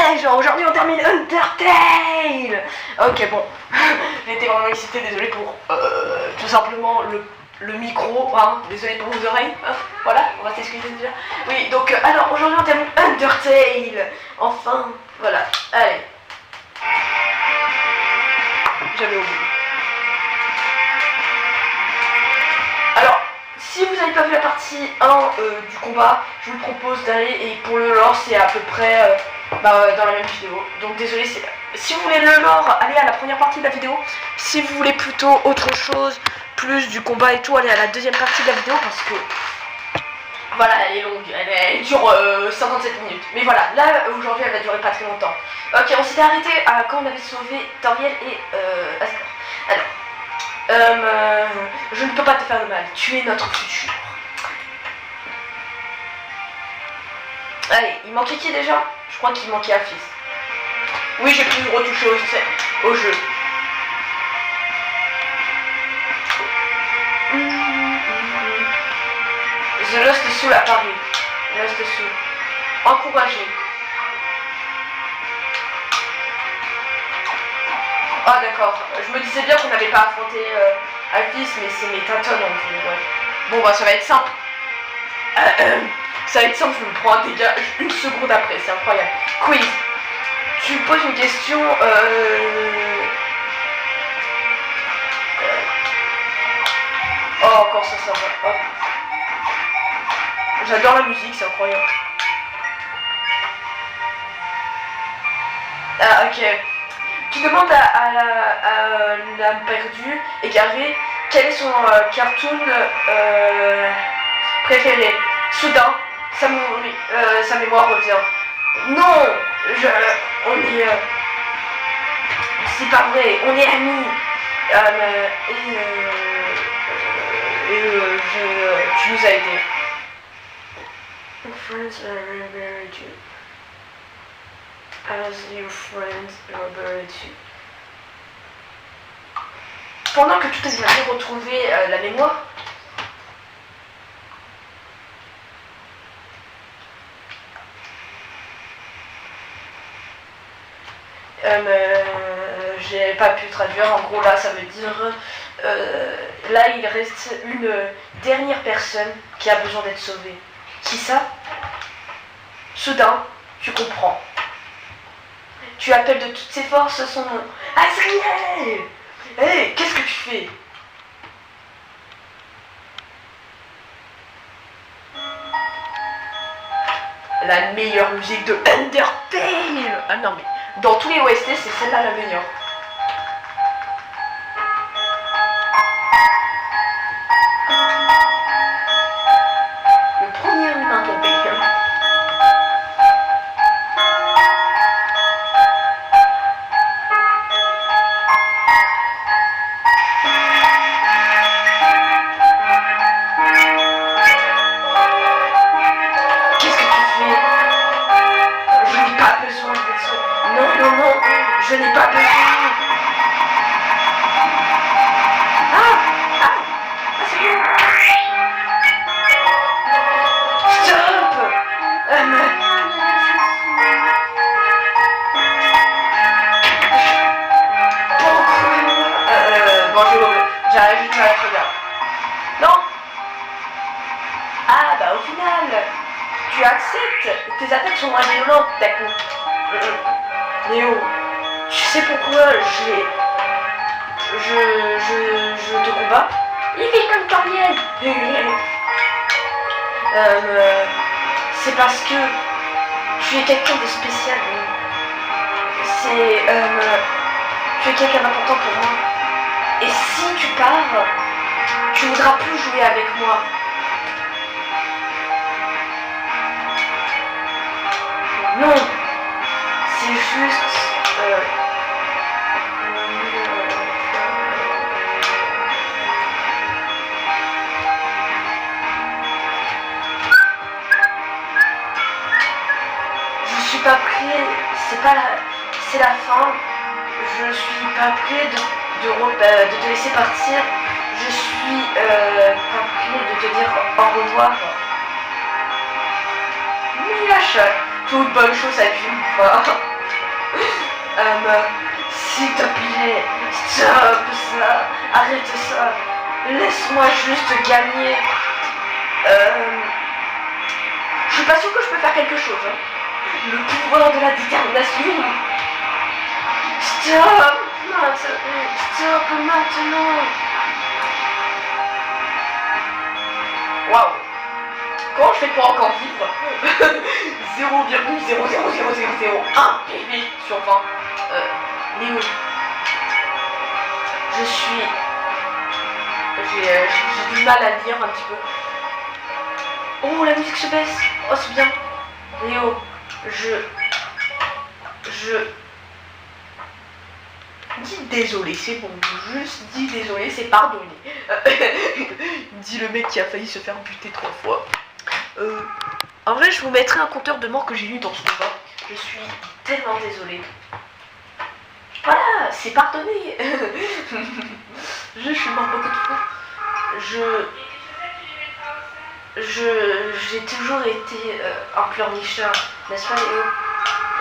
ouais, genre aujourd'hui on termine Undertale. Ok, bon, j'étais vraiment excité, désolé pour tout simplement le micro, hein, désolé pour vos oreilles, hein, voilà, on va s'excuser déjà. Oui, donc alors aujourd'hui on termine Undertale, enfin, voilà, allez. J'avais oublié. Alors, si vous n'avez pas vu la partie 1 du combat, je vous propose d'aller, et pour le lore c'est à peu près dans la même vidéo. Donc désolé, si vous voulez le lore, allez à la première partie de la vidéo. Si vous voulez plutôt autre chose, plus du combat et tout, allez à la deuxième partie de la vidéo parce que voilà, elle est longue, elle dure 57 minutes. Mais voilà, là aujourd'hui elle va durer pas très longtemps. Ok, on s'était arrêté à quand on avait sauvé Toriel et Asgore. Alors, je ne peux pas te faire de mal, tu es notre futur. Allez, il manquait qui déjà? Je crois qu'il manquait Apis. Oui, j'ai pu retoucher au jeu. The Lost Soul à Paris. Lost Soul. Encouragé. Ah d'accord. Je me disais bien qu'on n'avait pas affronté Apis, mais c'est mes tâtonnes en fait. Ouais. Bon bah ça va être simple. Ça va être simple, je me prends un dégât une seconde après, c'est incroyable. Quiz. Tu poses une question. Oh encore ça va. Hop. J'adore la musique, c'est incroyable. Ah ok. Tu demandes à l'âme perdue, égarée, quel est son cartoon préféré. Soudain, sa mémoire revient. Non, on est... c'est pas vrai, on est amis. Tu nous as aidés. Friends are buried you. As your friends are buried you. Pendant que tout est bien retrouvé la mémoire, j'ai pas pu traduire. En gros là ça veut dire là il reste une dernière personne qui a besoin d'être sauvée. Qui ça? Soudain tu comprends. Tu appelles de toutes ses forces son nom. Azriel! Hé, qu'est-ce que tu fais? La meilleure musique de Undertale! Ah non mais, dans tous les OST, c'est celle-là la meilleure. Le premier humain tombé. Je n'ai pas besoin. C'est bon. Stop. Bonjour. J'arrive juste à la regarder. Non. Ah bah au final, tu acceptes. Tes attaques sont moins violentes d'un coup. Léo. Tu sais pourquoi je te combats? Il fait comme Toriel. C'est parce que tu es quelqu'un de spécial. Tu es quelqu'un d'important pour moi. Et si tu pars, tu ne voudras plus jouer avec moi. Non, c'est juste... pas prêt, c'est la fin. Je suis pas prêt de te laisser partir. Je suis pas prêt de te dire au revoir. Miache, toute bonne chose avec une fois. S'il te plaît, stop ça, arrête ça, laisse-moi juste gagner. Je suis pas sûre que je peux faire quelque chose. Hein. Le pouvoir de la détermination. Stop maintenant. Waouh. Comment je fais pour encore vivre? 0,00001 PV sur 20. Léo. J'ai du mal à lire un petit peu. Oh, la musique se baisse. Oh, c'est bien. Léo, dis désolé, c'est bon. Juste dis désolé, c'est pardonné. Dit le mec qui a failli se faire buter 3 fois. En vrai, je vous mettrai un compteur de morts que j'ai eu dans ce combat. Je suis tellement désolée. Voilà, c'est pardonné. Je suis mort beaucoup de fois. J'ai toujours été un pleurnicheur, n'est-ce pas Léo?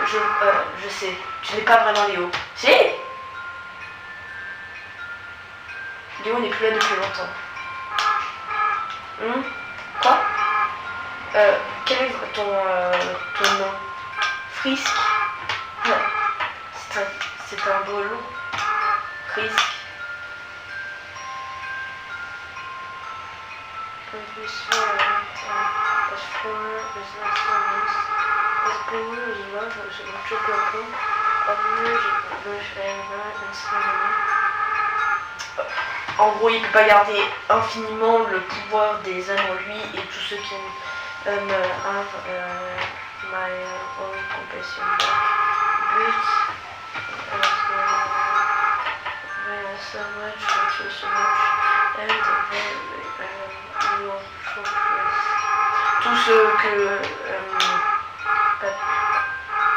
Je sais, tu n'es pas vraiment Léo. Si Léo n'est plus là depuis longtemps. Quoi? Quel est ton nom? Frisk. C'est un beau nom. Frisk. En gros, il peut pas garder infiniment le pouvoir des âmes en lui et tous ceux qui have my own compassion back. But so much, thank you so much, and your progress. Tout ce que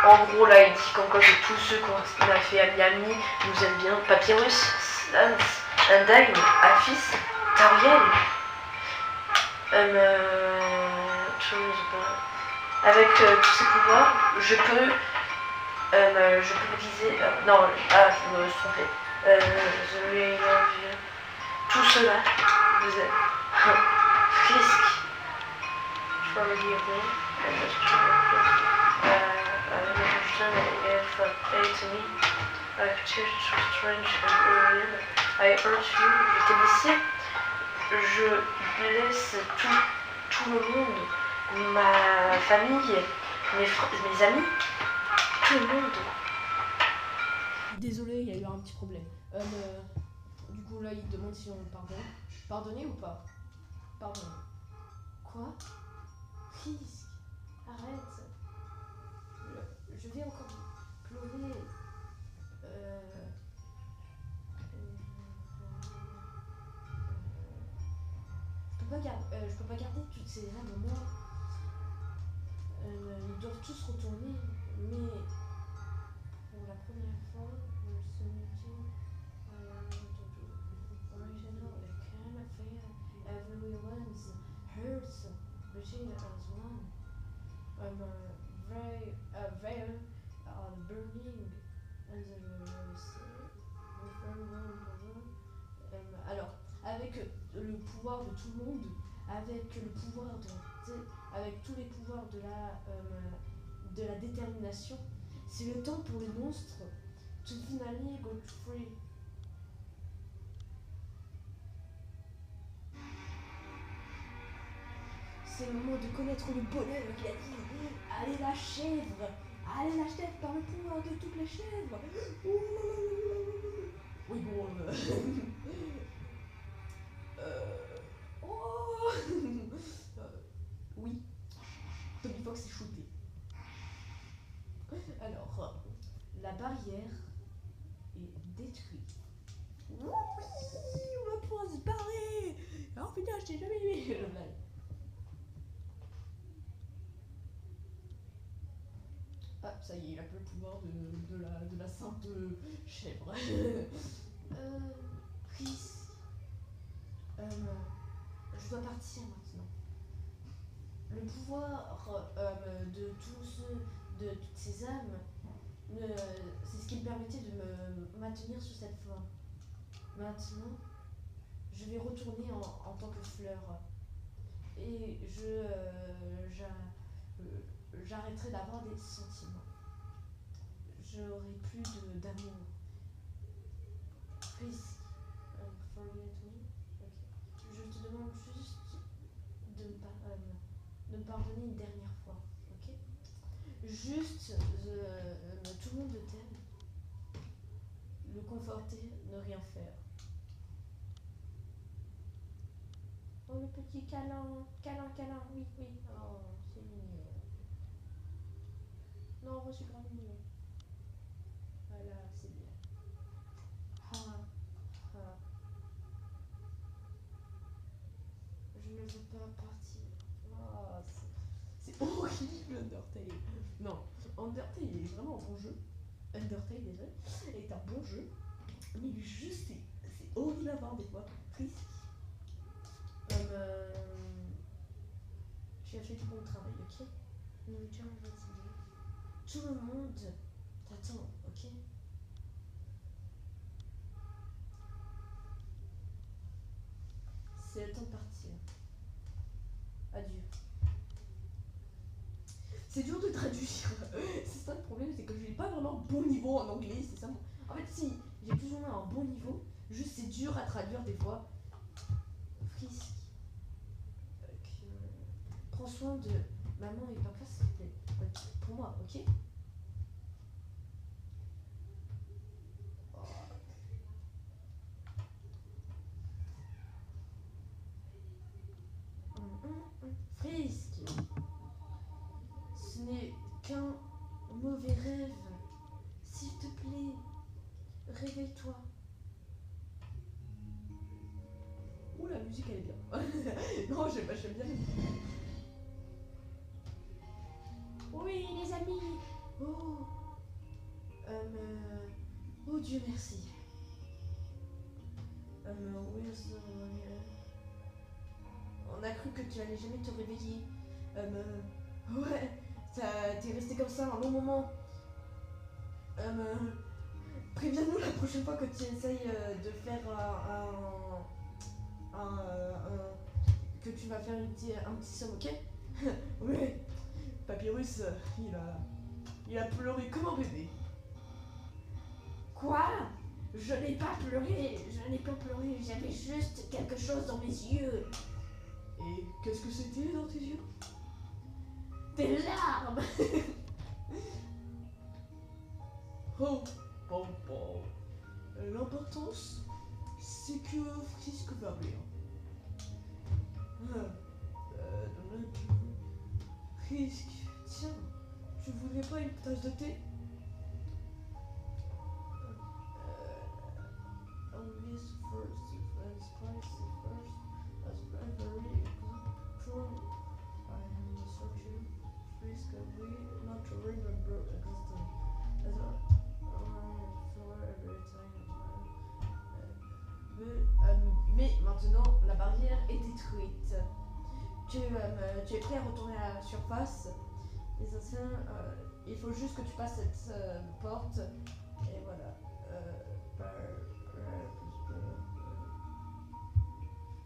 en gros là il dit qu'en quoi que tous ceux qu'on a fait à Miami nous aiment bien. Papyrus, Lance, Undyne, Aphis, Tariel. Avec tous ces pouvoirs, je peux viser. Non, je me suis trompée. Tout cela, vous êtes Frisk. Je peux me dire I hurt you, je t'ai blessé. Je blesse tout le monde, ma famille, mes amis, tout le monde. Désolé, il y a eu un petit problème. Du coup, là, il demande si on pardonne. Pardonner ou pas? Pardonner. Quoi? Frisk, arrête. Je vais encore pleurer. Je peux pas garder toutes ces âmes en moi. Ils doivent tous retourner, mais pour la première fois, ce meeting, original can feel everyone's hurts, Regina as one. Very burning and alors, avec le pouvoir de tout le monde, avec le pouvoir avec tous les pouvoirs de la détermination, c'est le temps pour les monstres to finally go free. C'est le moment de connaître le bonheur qu'il a dit. Allez la chèvre par le pouvoir de toutes les chèvres. Oui bon oh oui, Tommy Fox est shooté. Alors, la barrière est détruite. Oui, on va pouvoir se barrer. Oh putain, je t'ai jamais aimé le mal. Ah, ça y est, il a plus le pouvoir de la sainte chèvre. Chris, je dois partir maintenant. Le pouvoir de toutes ces âmes, c'est ce qui me permettait de me maintenir sous cette forme. Maintenant, je vais retourner en tant que fleur. Et j'arrêterai d'avoir des sentiments. J'aurai plus d'amour. Please, forget me. Ok. Je te demande juste de me pardonner une dernière fois. Ok. Juste, tout le monde t'aime. Le conforter, ne rien faire. Oh, le petit câlin, câlin, oui. Oh, c'est mignon. Non, c'est grave mignon. Voilà, c'est bien. Ah. Je ne veux pas partir. Oh, c'est horrible, Undertale. Non, Undertale est vraiment un bon jeu. Undertale, désolé, est un bon jeu. Mais juste, c'est horrible à voir des fois. Triste. Tu as fait du bon travail, ok? Nourriture fatiguée. Tout le monde t'attend, ok? C'est le temps de partir. Adieu. C'est dur de traduire. C'est ça le problème, c'est que je n'ai pas vraiment bon niveau en anglais, c'est ça. En fait, si, j'ai plus ou moins un bon niveau, juste c'est dur à traduire des fois. Frisk. Prends soin de maman et papa, s'il te plaît. Pour moi, ok? Frisk. Ce n'est qu'un mauvais rêve. S'il te plaît, réveille-toi. Oh, la musique elle est bien. Non, j'aime bien. Oui, les amis. Oh Dieu merci. On a cru que tu allais jamais te réveiller. Ouais, t'es resté comme ça un long moment. Préviens-nous la prochaine fois que tu essayes de faire que tu vas faire un petit somme, ok? Oui. Papyrus, il a pleuré comme un bébé. Quoi? Je n'ai pas pleuré, j'avais juste quelque chose dans mes yeux. Et qu'est-ce que c'était dans tes yeux? Des larmes. Oh. L'importance, c'est que Frisk va bien. Frisk, tiens, tu voudrais pas une tasse de thé? Mais maintenant, la barrière est détruite. Tu es prêt à retourner à la surface. Les anciens, il faut juste que tu passes cette porte. Et voilà.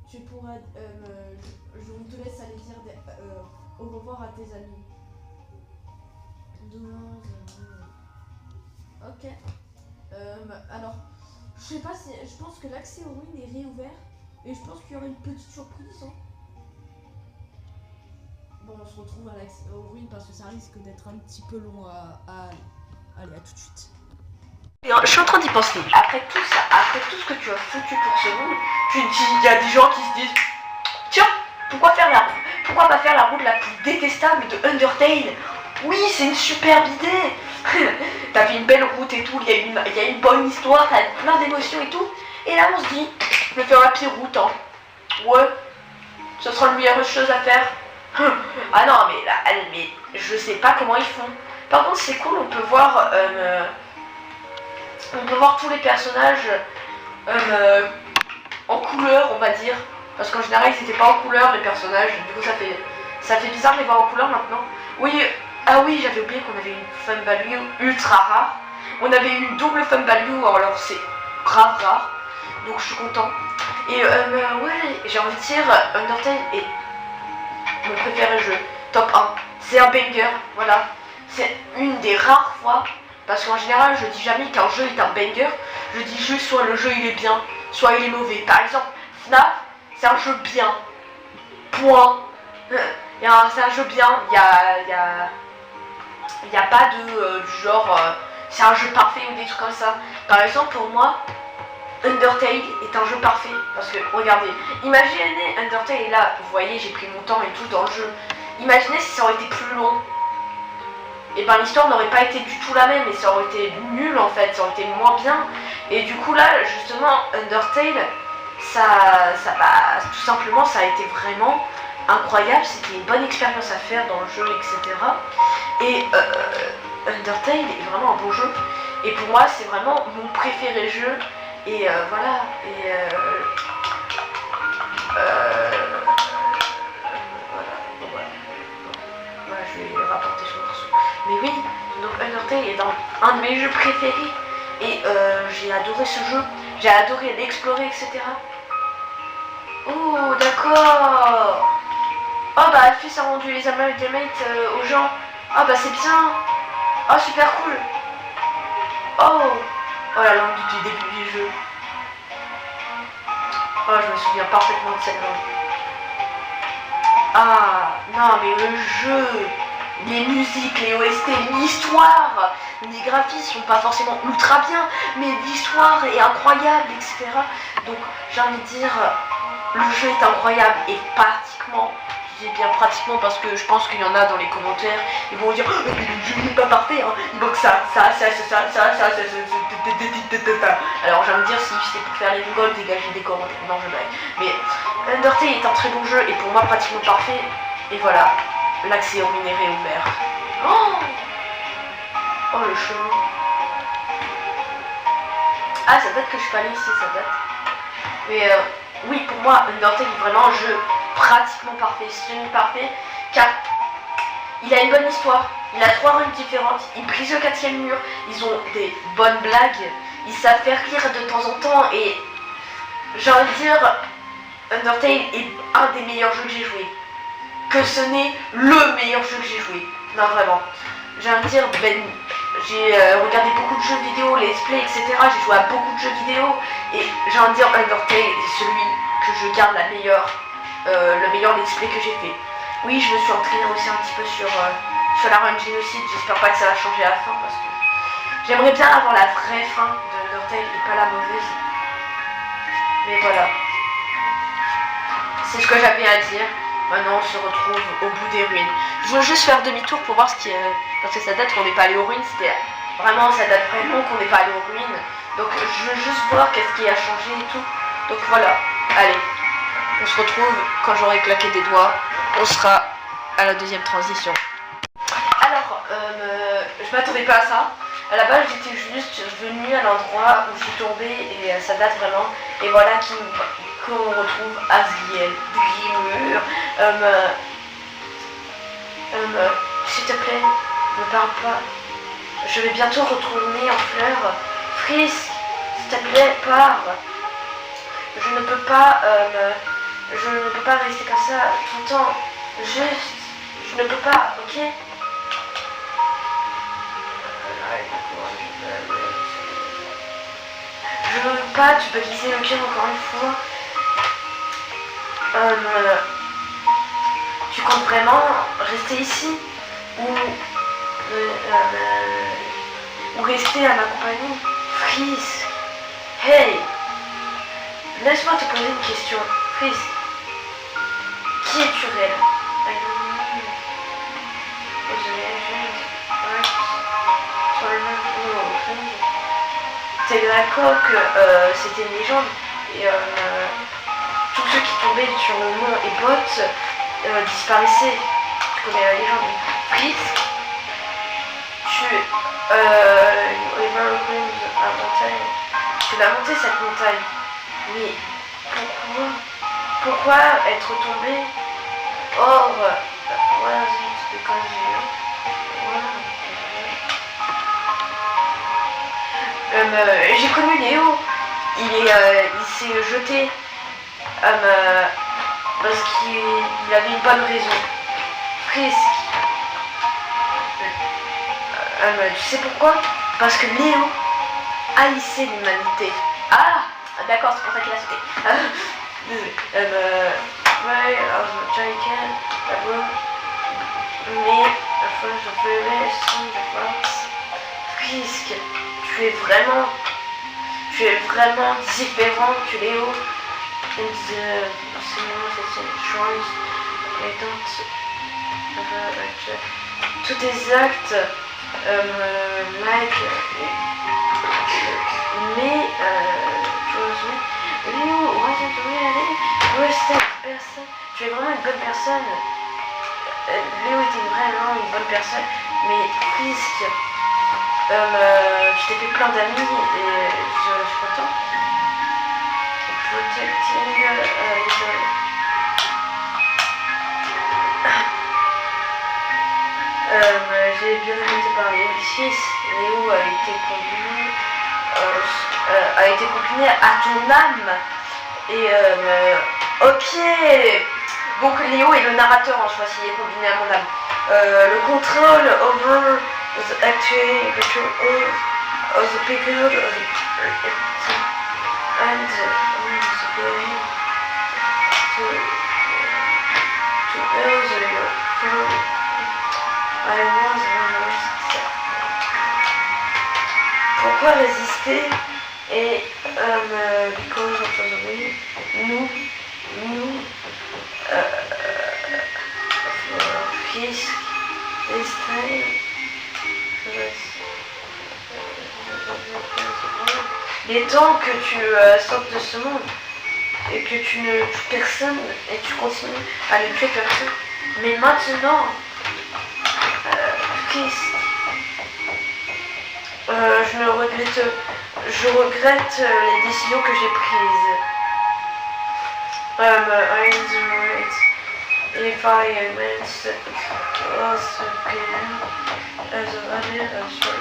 Tu pourras. On te laisse aller dire au revoir à tes amis. Ok. Alors, je sais pas si. Je pense que l'accès aux ruines est réouvert. Et je pense qu'il y aura une petite surprise. Hein. Bon, on se retrouve à l'accès aux ruines parce que ça risque d'être un petit peu long à aller. Allez, à tout de suite. Je suis en train d'y penser. Après tout ça, après tout ce que tu as foutu pour ce monde, tu te dis, il y a des gens qui se disent, tiens, pourquoi pas faire la route la plus détestable de Undertale? Oui, c'est une superbe idée. T'as fait une belle route et tout, il y a une bonne histoire, t'as plein d'émotions et tout. Et là, on se dit, je vais faire la pire route, hein. Ouais, ce sera la meilleure chose à faire. Ah non, mais je sais pas comment ils font. Par contre, c'est cool, on peut voir tous les personnages en couleur, on va dire. Parce qu'en général, ils n'étaient pas en couleur, les personnages. Du coup, ça fait bizarre de les voir en couleur maintenant. Oui, ah oui, j'avais oublié qu'on avait une fun value ultra rare. On avait une double fun value, alors c'est grave rare. Donc je suis content. Et ouais, j'ai envie de dire, Undertale est mon préféré jeu, top 1. C'est un banger, voilà. C'est une des rares fois, parce qu'en général je dis jamais qu'un jeu est un banger. Je dis juste soit le jeu il est bien, soit il est mauvais. Par exemple, FNAF, c'est un jeu bien. Point. C'est un jeu bien, il y a pas de du genre c'est un jeu parfait ou des trucs comme ça. Par exemple pour moi Undertale est un jeu parfait parce que regardez, imaginez Undertale et là vous voyez j'ai pris mon temps et tout dans le jeu. Imaginez si ça aurait été plus long. Et ben l'histoire n'aurait pas été du tout la même et ça aurait été nul en fait, ça aurait été moins bien. Et du coup là justement Undertale tout simplement ça a été vraiment incroyable, c'était une bonne expérience à faire dans le jeu, etc. Et Undertale est vraiment un beau jeu. Et pour moi, c'est vraiment mon préféré jeu. Et voilà. Et voilà, je vais rapporter ce morceau. Mais oui, donc Undertale est dans un de mes jeux préférés. Et j'ai adoré ce jeu. J'ai adoré l'explorer, etc. Oh, d'accord. Oh bah Fils a rendu les amalgamates aux gens. Ah bah c'est bien. Oh super cool. Oh la langue du début du jeu. Oh je me souviens parfaitement de cette langue. Ah non mais le jeu, les musiques, les OST, l'histoire, les graphismes sont pas forcément ultra bien, mais l'histoire est incroyable, etc. Donc j'ai envie de dire, le jeu est incroyable et pratiquement. Je dis bien pratiquement parce que je pense qu'il y en a dans les commentaires, ils vont dire oh, mais le jeu n'est pas parfait, hein. Il manque ça. Alors j'ai envie de dire si c'est pour faire les rigoles, dégager des commentaires. Non je blague. Mais Undertale est un très bon jeu et pour moi pratiquement parfait. Et voilà, l'accès au minerai ouvert. Oh le chemin. Ah ça date que je suis pas allée ici, ça date. Mais oui pour moi Undertale est vraiment un jeu pratiquement parfait, semi-parfait, car il a une bonne histoire, il a 3 runs différentes, il brise le 4ème mur, ils ont des bonnes blagues, ils savent faire rire de temps en temps et j'ai envie de dire Undertale est un des meilleurs jeux que j'ai joué. Que ce n'est le meilleur jeu que j'ai joué. Non vraiment. J'ai envie de dire j'ai regardé beaucoup de jeux vidéo, les let's play, etc. J'ai joué à beaucoup de jeux vidéo et j'ai envie de dire Undertale est celui que je garde le meilleur let's play que j'ai fait. Oui, je me suis entraîné aussi un petit peu sur la run génocide. J'espère pas que ça va changer à la fin parce que j'aimerais bien avoir la vraie fin de Undertale et pas la mauvaise. Mais voilà. C'est ce que j'avais à dire. Maintenant, on se retrouve au bout des ruines. Je veux juste faire demi-tour pour voir ce qui est... Parce que ça date qu'on n'est pas allé aux ruines. C'était vraiment, ça date vraiment qu'on n'est pas allé aux ruines. Donc, je veux juste voir qu'est-ce qui a changé et tout. Donc voilà. Allez. On se retrouve quand j'aurai claqué des doigts. On sera à la deuxième transition. Alors, je m'attendais pas à ça. À la base, j'étais juste venue à l'endroit où je suis tombée et ça date vraiment. Et voilà qu'on retrouve Asriel, Grimur. S'il te plaît, ne parle pas. Je vais bientôt retourner en fleurs. Frisk, s'il te plaît, pars. Je ne peux pas rester comme ça tout le temps. Je ne peux pas, ok? Je ne veux pas, tu peux glisser le cœur encore une fois. Tu comptes vraiment rester ici ou rester à ma compagnie? Frisk, hey, laisse-moi te poser une question. Frisk, qui es-tu réel? T'es d'accord que c'était une légende et tous ceux qui tombaient sur le nom et bot disparaissaient. Tu connais la légende. Frisk, tu vas monter cette montagne. Mais pourquoi être tombé hors J'ai connu Léo. Il s'est jeté parce qu'il avait une bonne raison. Frisk. Tu sais pourquoi? Parce que Léo haïssait l'humanité. Ah, d'accord, c'est pour ça qu'il a sauté. Désolé. Ouais, alors je d'abord. Mais la fois je ferai sans de force. Frisk, tu es vraiment différent que Léo. Tous tes actes, Mike, mais Léo, tu es vraiment une bonne personne. Léo était vraiment une bonne personne, mais Frisk, je t'ai fait plein d'amis et je suis content. Protecting j'ai bien écouté parler. Fils, Léo a été combiné à ton âme. Et ok. Donc Léo est le narrateur en soi s'il est combiné à mon âme. Le contrôle over the actual virtual of the people and to those I was pourquoi résister et because of the way nous Fisk this time il est temps que tu sortes de ce monde et que tu ne tues personne et tu continues à ne tuer personne. Mais maintenant, Fisk, je regrette les décisions que j'ai prises. If I admit lost again as a value of short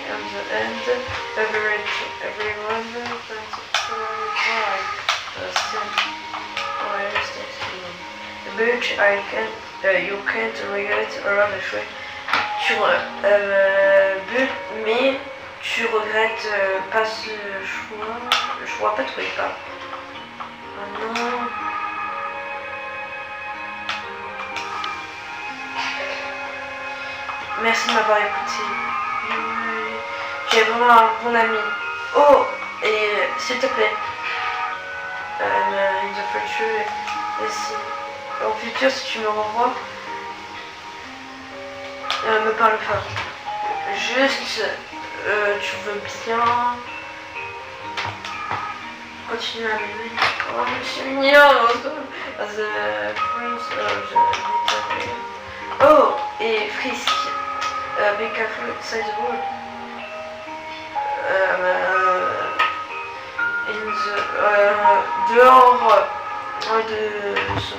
and the end everyone finds but I can't you can't regret or the choix mais tu regrettes pas ce choix. Je vois pas trop les pas. Oh non. Merci de m'avoir écouté. Tu es vraiment un bon ami. Oh, et s'il te plaît, in the future, au futur, si tu me revois, me parle pas. Juste, tu veux bien continuer à m'aimer. Oh, c'est mignon. The prince of the oh, et Frisk. Be careful outside the world.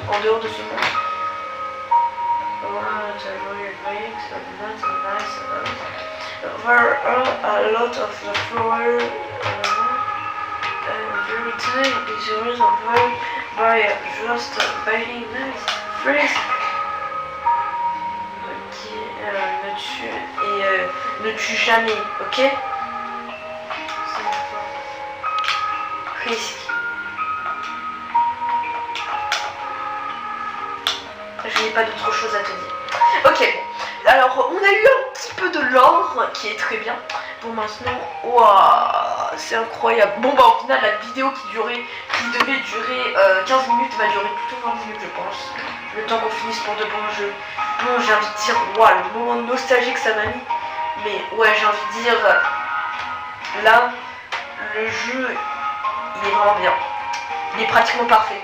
En dehors de ce monde. There are a lot of the flower and every time is yours by just biting nice. Frisk. Ne tue jamais, ok? Frisk. Je n'ai pas d'autre chose à te dire. Ok, bon. Alors, on a eu un petit peu de lore qui est très bien. Bon, maintenant, waouh, c'est incroyable. Bon, bah, au final, la vidéo qui devait durer 15 minutes va durer plutôt 20 minutes, je pense. Le temps qu'on finisse pour de bons jeux. Bon, j'ai envie de dire, waouh, le moment nostalgique que ça m'a mis. Mais ouais, j'ai envie de dire, là, le jeu, il est vraiment bien. Il est pratiquement parfait.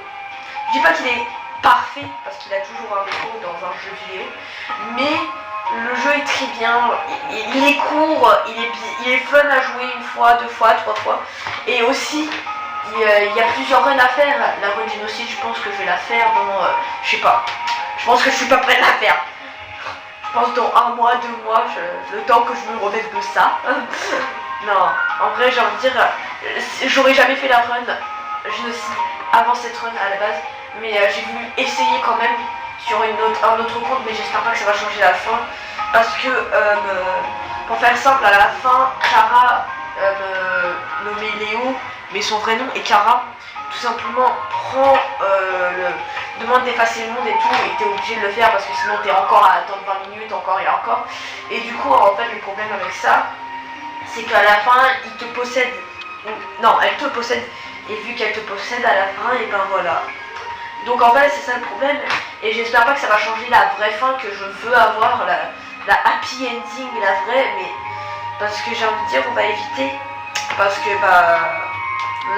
Je dis pas qu'il est parfait, parce qu'il a toujours un défaut dans un jeu vidéo, mais le jeu est très bien, il est court, il est fun à jouer une fois, deux fois, trois fois, et aussi, il y a plusieurs runs à faire. La run génocide, je pense que je vais la faire dans, je sais pas, je pense que je suis pas prête à la faire. Je pense dans 1 mois, 2 mois, le temps que je me remette de ça. Non, en vrai, j'ai envie de dire, j'aurais jamais fait la run, avant cette run à la base, mais j'ai voulu essayer quand même sur un autre compte, mais j'espère pas que ça va changer la fin, parce que, pour faire simple, à la fin, Kara, nommée Léo, mais son vrai nom est Kara, tout simplement prend demande d'effacer le monde et tout, et t'es obligé de le faire parce que sinon t'es encore à attendre 20 minutes, encore et encore. Et du coup, en fait, le problème avec ça, c'est qu'à la fin, il te possède. Non, elle te possède. Et vu qu'elle te possède à la fin, et ben voilà. Donc en fait, c'est ça le problème. Et j'espère pas que ça va changer la vraie fin que je veux avoir, la happy ending, la vraie, mais parce que j'ai envie de dire, on va éviter. Parce que bah.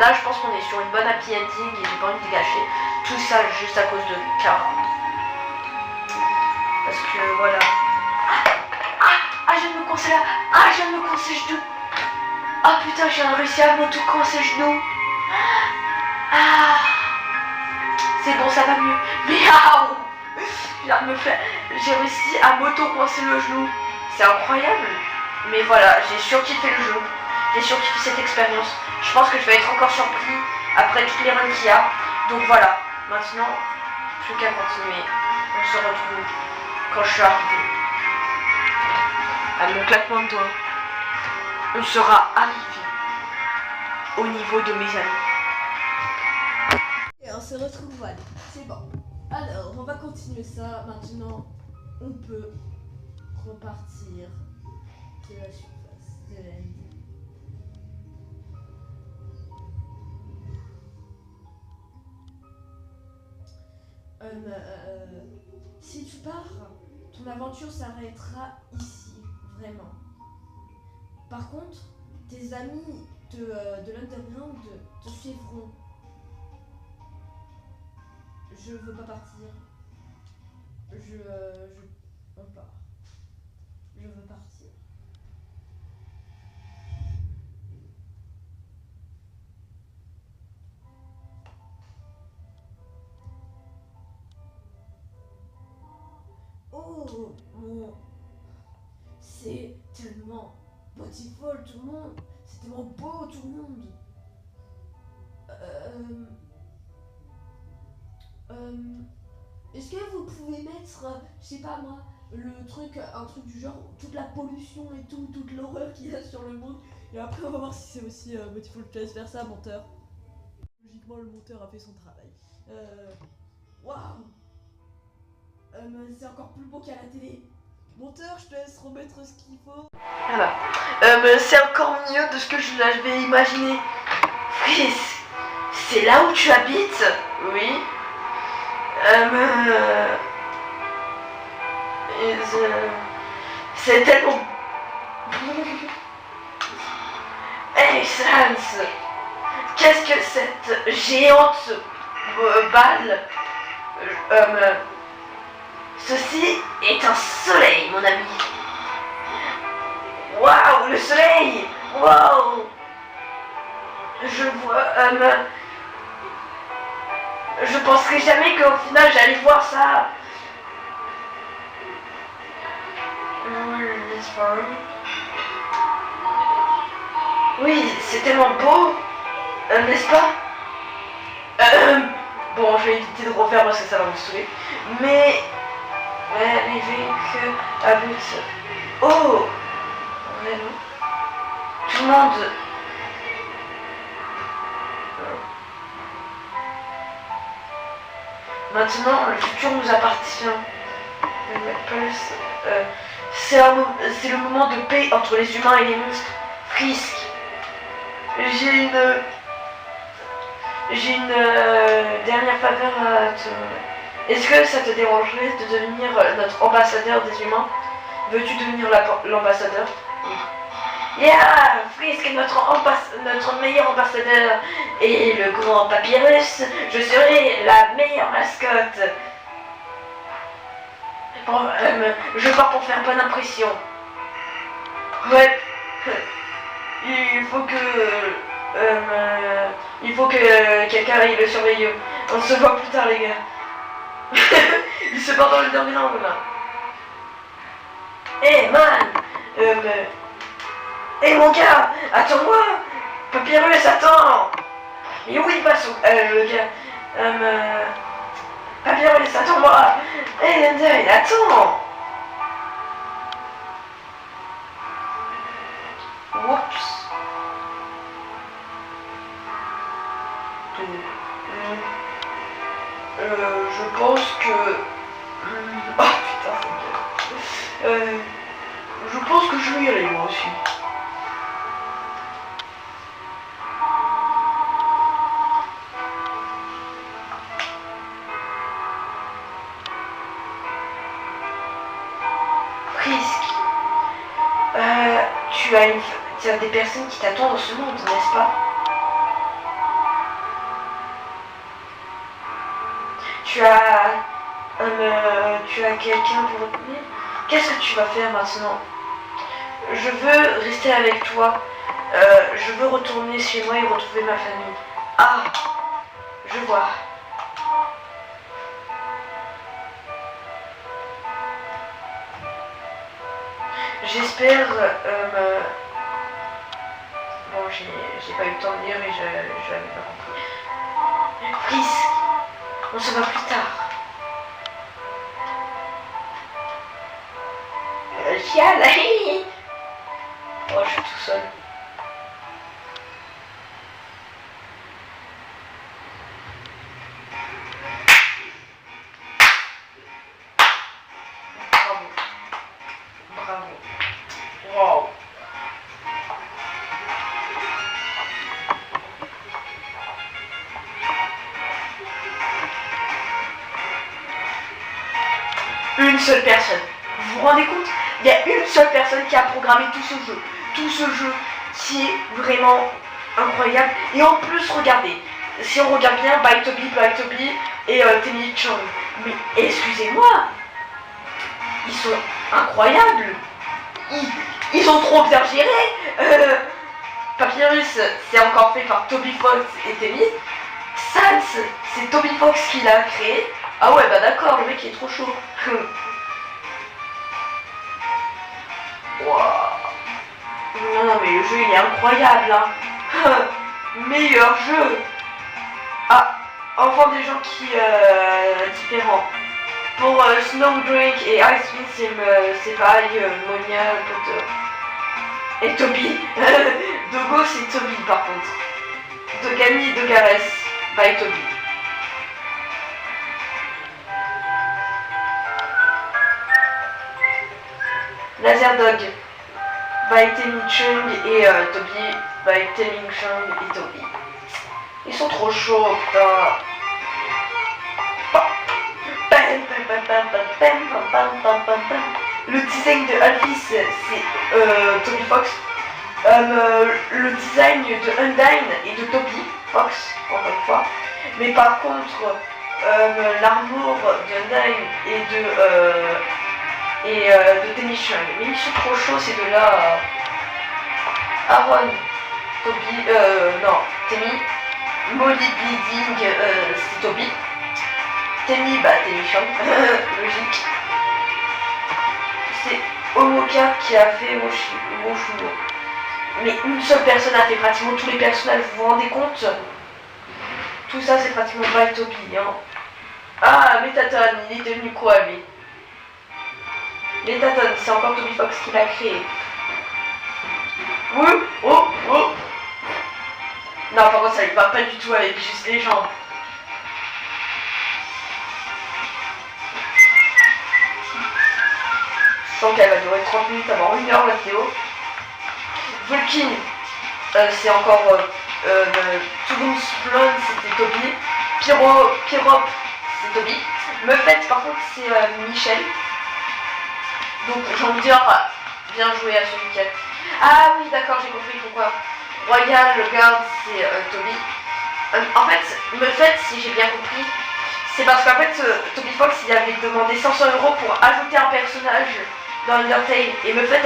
Là, je pense qu'on est sur une bonne happy ending et j'ai pas envie de gâcher tout ça juste à cause de Kara. Parce que voilà. Je viens de me coincer là. Je viens de me coincer le genou. Putain, j'ai réussi à m'auto-coincer le genou. C'est bon, ça va mieux. Mais j'ai réussi à m'auto-coincer le genou. C'est incroyable. Mais voilà, j'ai surkiffé le jeu. J'ai surkiffé cette expérience. Je pense que je vais être encore surpris après toutes les runs qu'il y a. Donc voilà, maintenant, plus qu'à continuer. On se retrouve quand je suis arrivé. À mon claquement de doigts, on sera arrivé au niveau de mes amis. Et on se retrouve, allez, c'est bon. Alors, on va continuer ça. Maintenant, on peut repartir de la surface de la ligne. Si tu pars, ton aventure s'arrêtera ici, vraiment. Par contre, tes amis de l'Underground te suivront. Je veux pas partir. On part. Je veux partir. Oh mon... C'est tellement beautiful tout le monde. C'est tellement beau tout le monde. Est-ce que vous pouvez mettre, je sais pas moi, un truc du genre, toute la pollution et tout, toute l'horreur qu'il y a sur le monde. Et après on va voir si c'est aussi beautiful. Je te laisse faire ça, monteur. Logiquement le monteur a fait son travail. Waouh. C'est encore plus beau qu'à la télé. Monteur, je te laisse remettre ce qu'il faut. Voilà. C'est encore mieux de ce que je l'avais imaginé. Fils, c'est là où tu habites? Oui. C'est tellement... Hey Sans, qu'est-ce que cette géante balle? Ceci est un soleil, mon ami. Waouh, le soleil! Waouh! Je vois... je penserais jamais qu'au final j'allais voir ça. Oui, c'est tellement beau, n'est-ce pas? Bon, je vais éviter de refaire parce que ça va me saouler. Mais... arrivé que... avec ce... Oh! Vraiment. Tout le monde... Maintenant, le futur nous appartient. C'est le moment de paix entre les humains et les monstres. Frisk, j'ai une dernière faveur à te... Est-ce que ça te dérangerait de devenir notre ambassadeur des humains? Veux-tu devenir l'ambassadeur? Yeah! Frisk est notre meilleur ambassadeur. Et le grand Papyrus, je serai la meilleure mascotte. Je pars pour faire bonne impression. Ouais. Il faut que quelqu'un aille le surveiller. On se voit plus tard, les gars. Il se part dans le Underground là. Hey man, Hé mon gars, attends-moi. Papyrus, attends. Mais où il passe le gars Papyrus, attends-moi. Hé Undyne, attends. Oups. Je pense que... Oh putain, c'est bien. Je pense que je vais y aller moi aussi. Frisk, tu as des personnes qui t'attendent dans ce monde, n'est-ce pas? Tu as quelqu'un pour retenir? Qu'est-ce que tu vas faire maintenant? Je veux rester avec toi. Je veux retourner chez moi et retrouver ma famille. Ah, je vois. J'espère... Bon, j'ai pas eu le temps de lire et je n'avais pas compris. Frisk, on se voit plus tard. Chial. Oh, je suis tout seul. Bravo. Bravo. Wow. Une seule personne. Vous vous rendez compte? Il y a une seule personne qui a programmé tout ce jeu. Tout ce jeu qui est vraiment incroyable. Et en plus, regardez. Si on regarde bien, By Toby et Timmy Chang. Mais excusez-moi. Ils sont incroyables. Ils ont trop bien géré. Papyrus, c'est encore fait par Toby Fox et Timmy. Sans, c'est Toby Fox qui l'a créé. Ah ouais, bah d'accord, le mec il est trop chaud. Wow. Non mais le jeu il est incroyable hein. Meilleur jeu. Ah, enfin des gens qui différents. Pour Snowdrink et Icewind c'est pareil, Monia, Potter. Et Toby. Dogo c'est Toby par contre. Dogami et Dogares by Toby. Laserdog by Timmy Chung et Toby by Timmy Chung et Toby. Ils sont trop chauds, putain. Le design de Alphys, c'est Toby Fox. Le design de Undyne et de Toby Fox, encore une fois. Mais par contre, l'armure d'Undyne et de Timmy Chung. Mais ils sont trop chauds ces deux-là. Aaron, Toby, non, Timmy. Molly Bleeding, c'est Toby. Timmy, bah Timmy Chung, logique. C'est Omoka qui a fait Woshuno. Mais une seule personne a fait pratiquement tous les personnages, vous vous rendez compte? Tout ça c'est pratiquement by Toby, hein. Ah, Métaton, il est devenu quoi lui? Métaton, c'est encore Toby Fox qui l'a créé. Oui, oh, oh. Non, par contre, ça ne va pas du tout avec juste les jambes. Je sens qu'elle va durer 30 minutes avant 1 heure la vidéo. Vulkin, c'est encore Toonsplon, c'était Toby. Pyrop, c'est Toby. Muffet, par contre, c'est Michel. Donc, j'ai envie de dire, bien joué à celui qui a... Ah oui, d'accord, j'ai compris pourquoi. Royal, le garde, c'est Toby. En fait, Muffet, si j'ai bien compris, c'est parce qu'en fait, Toby Fox, il avait demandé 500 € pour ajouter un personnage dans Undertale. Et Muffet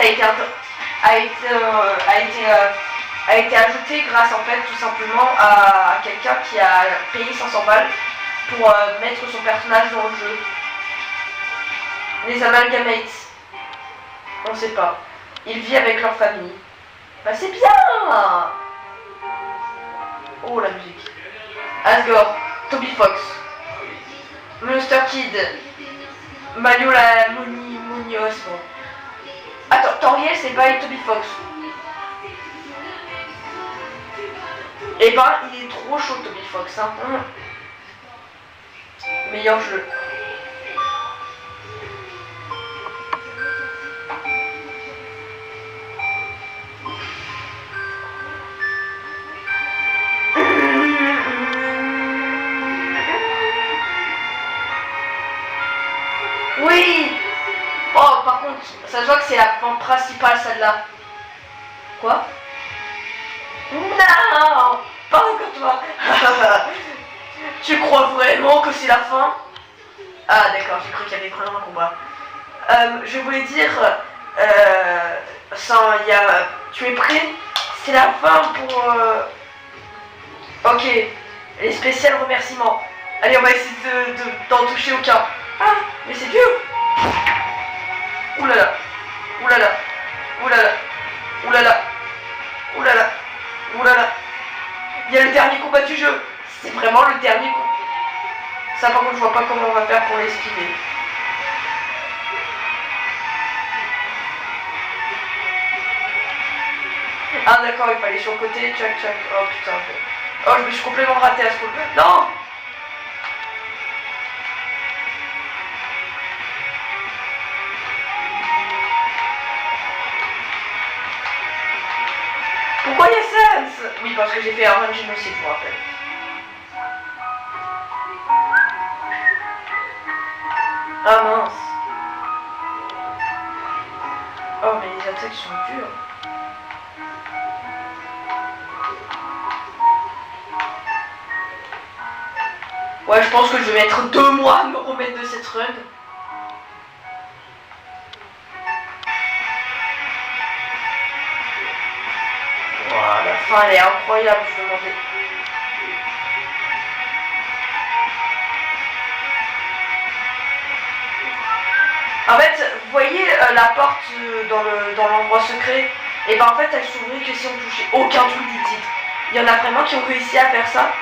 a été ajouté grâce, en fait, tout simplement à quelqu'un qui a payé 500 balles pour mettre son personnage dans le jeu. Les Amalgamates. On sait pas. Il vit avec leur famille. Bah c'est bien. Oh la musique. Asgore, Toby Fox, Monster Kid, Mario la Monios. Bon. Attends, Toriel c'est pas Toby Fox. Et ben il est trop chaud Toby Fox. Hein. Meilleur jeu. Oui. Oh par contre, ça se voit que c'est la fin principale celle-là. Quoi? Non. Pas encore toi. Tu crois vraiment que c'est la fin? Ah d'accord, j'ai cru qu'il y avait vraiment un combat. Je voulais dire, tu es prêt? C'est la fin pour... Ok, les spéciales remerciements. Allez, on va essayer d'en toucher aucun. Ah, mais c'est dur. Oulala, oulala, oulala, oulala, oulala, oulala. Il y a le dernier combat du jeu. C'est vraiment le dernier coup. Ça par contre je vois pas comment on va faire pour l'esquiver. Ah d'accord, il fallait sur le côté, tchac tchac. Oh putain. Oh je me suis complètement raté à ce coup. Non. Pourquoi il y a Sans? Oui parce que j'ai fait un run génocide, je me rappelle. Ah mince. Oh mais les attaques sont dures. Ouais je pense que je vais mettre 2 mois à me remettre de cette run. Voilà, la fin elle est incroyable, je me demandais. En fait, vous voyez la porte dans l'endroit secret, et ben en fait elle s'ouvrait que si on touchait aucun truc du titre. Il y en a vraiment qui ont réussi à faire ça.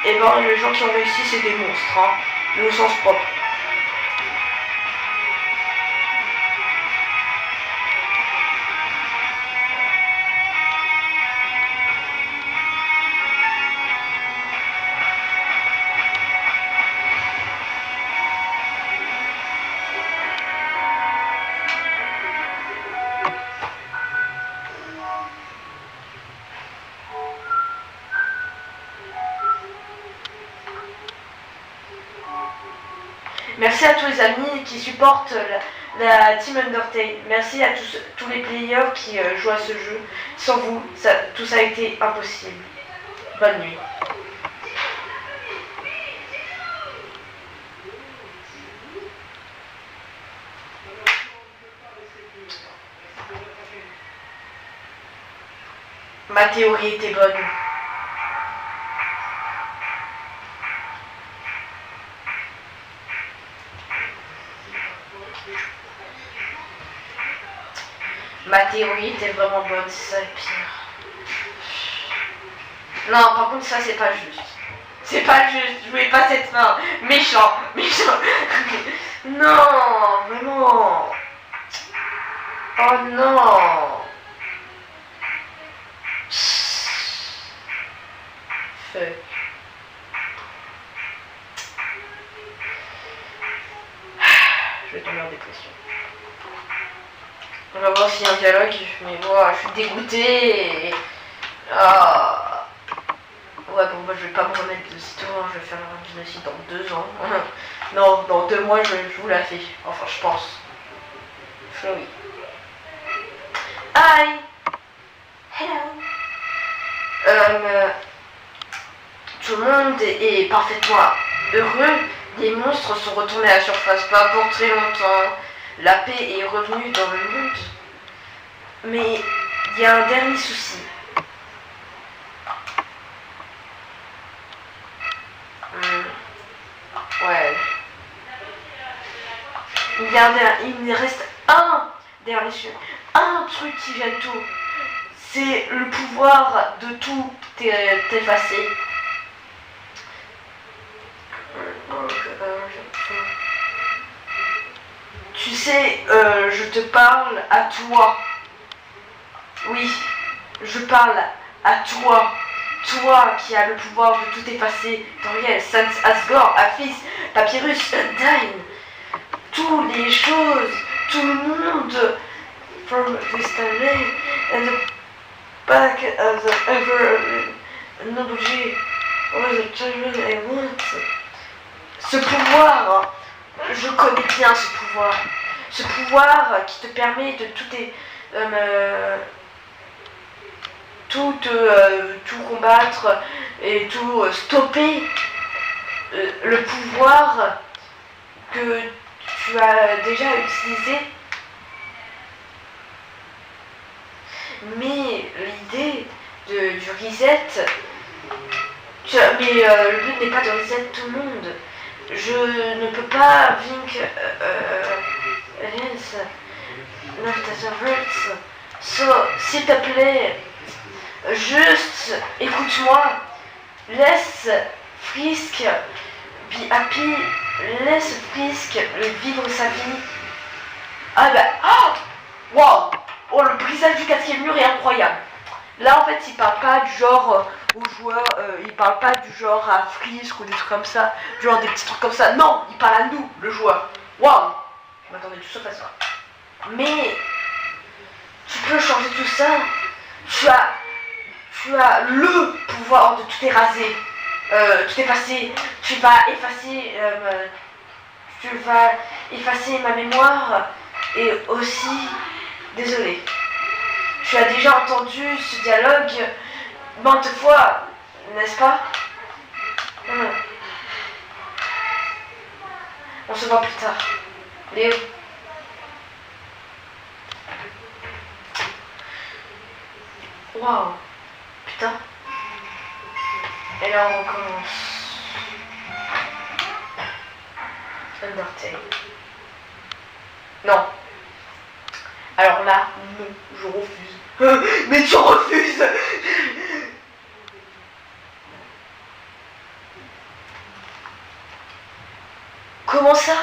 Et ben les gens qui ont réussi c'est des monstres, hein, mais au sens propre. Merci à tous les amis qui supportent la Team Undertale. Merci à tous les players qui jouent à ce jeu. Sans vous, tout ça a été impossible. Bonne nuit. Ma théorie était bonne. Ma théorie était vraiment bonne, c'est ça le pire. Non, par contre, ça, c'est pas juste. C'est pas juste, je voulais pas cette fin. Méchant, méchant. Non, vraiment. Oh non. Fuck. Je vais tomber en dépression. On va voir s'il y a un dialogue, mais moi je suis dégoûtée. Ah. Ouais bon bah je vais pas me remettre de sitôt, hein. Je vais faire un génocide dans 2 ans. Non, dans 2 mois je vous la fais. Enfin je pense. Oui. Hi. Hello. Tout le monde est parfaitement heureux. Les monstres sont retournés à la surface, pas pour très longtemps. La paix est revenue dans le monde. Mais il y a un dernier souci. Ouais. Il me reste un dernier sujet. Un truc qui gêne tout. c'est le pouvoir de tout t'effacer. Tu sais, je te parle à toi. Oui, je parle à toi. Toi qui as le pouvoir de tout effacer. Toriel, Sans, Asgore, Aphis, Papyrus, Undyne. Toutes les choses, tout le monde. From this time and the back of the ever knowledge of the children I want. Ce pouvoir, je connais bien ce pouvoir. Ce pouvoir qui te permet de tout combattre et tout stopper. Le pouvoir que tu as déjà utilisé. Mais l'idée du reset, le but n'est pas de reset tout le monde. Je ne peux pas vaincre s'il te plaît, juste écoute-moi, laisse Frisk be happy, laisse Frisk vivre sa vie. Ah bah, wow. Oh, le brisage du 4e mur est incroyable. Là, en fait, il parle pas du genre aux joueurs, il parle pas du genre à Frisk ou des trucs comme ça, genre des petits trucs comme ça. Non, il parle à nous, le joueur. Waouh, je m'attendais tout sauf à ça. Mais tu peux changer tout ça. Tu as le pouvoir de tout éraser, tout effacer. Tu vas effacer ma mémoire et aussi. Désolé. Tu as déjà entendu ce dialogue maintes fois, n'est-ce pas? On se voit plus tard. Léo. Waouh. Putain. Et là on recommence. Undertale. Non. Alors là, non, je refuse. Mais tu refuses. Comment ça?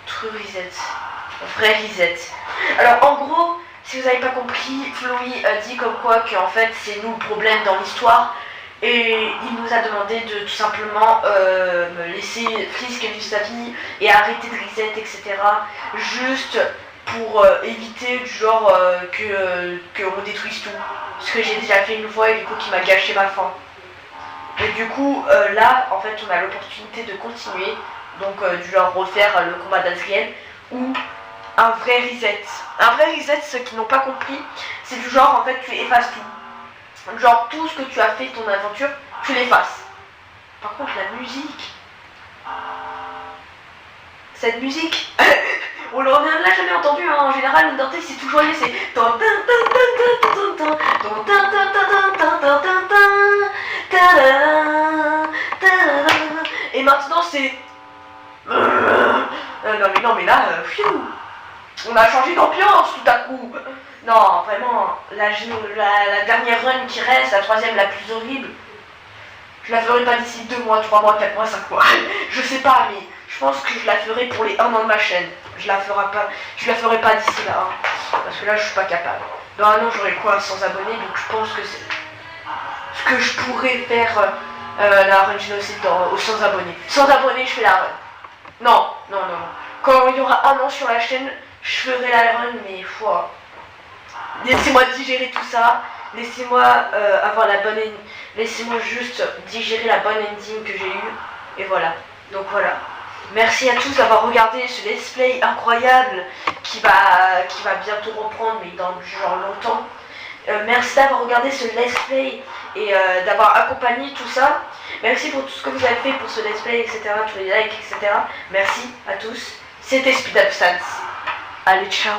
True reset. Vrai reset. Alors en gros, si vous n'avez pas compris, Flowey a dit comme quoi que en fait c'est nous le problème dans l'histoire et il nous a demandé de tout simplement me laisser Frisk vivre sa vie et arrêter de reset, etc. Juste pour éviter du genre qu'on détruise tout. Ce que j'ai déjà fait une fois et du coup qui m'a gâché ma fin. Et du coup là en fait on a l'opportunité de continuer, donc du genre refaire le combat d'Azriel ou un vrai reset. Un vrai reset, ceux qui n'ont pas compris, c'est du genre en fait tu effaces tout. Genre tout ce que tu as fait ton aventure, tu l'effaces. Par contre la musique. Cette musique, on l'a jamais entendu hein. En général Undertale c'est toujours joyeux, c'est. Et maintenant c'est. Non mais là, on a changé d'ambiance tout à coup. Non, vraiment, la dernière run qui reste, la 3e la plus horrible, je la ferai pas d'ici 2 mois, 3 mois, 4 mois, 5 mois. Je sais pas, mais je pense que je la ferai pour les 1 an de ma chaîne. Je la ferai pas d'ici là, hein, parce que là je suis pas capable. Dans 1 an j'aurai quoi, 100 abonnés, donc je pense que c'est ce que je pourrais faire la run génocide aux 100 abonnés. 100 abonnés, je fais la run. Non. Quand il y aura 1 an sur la chaîne, je ferai la run, mais laissez-moi digérer tout ça. Laissez-moi avoir la bonne ending. Laissez-moi juste digérer la bonne ending que j'ai eue. Et voilà. Donc voilà. Merci à tous d'avoir regardé ce let's play incroyable qui va bientôt reprendre, mais dans genre longtemps. Merci d'avoir regardé ce let's play et d'avoir accompagné tout ça. Merci pour tout ce que vous avez fait pour ce let's play, etc. Tous les likes, etc. Merci à tous. C'était Speed Up Sans. Allez, ciao.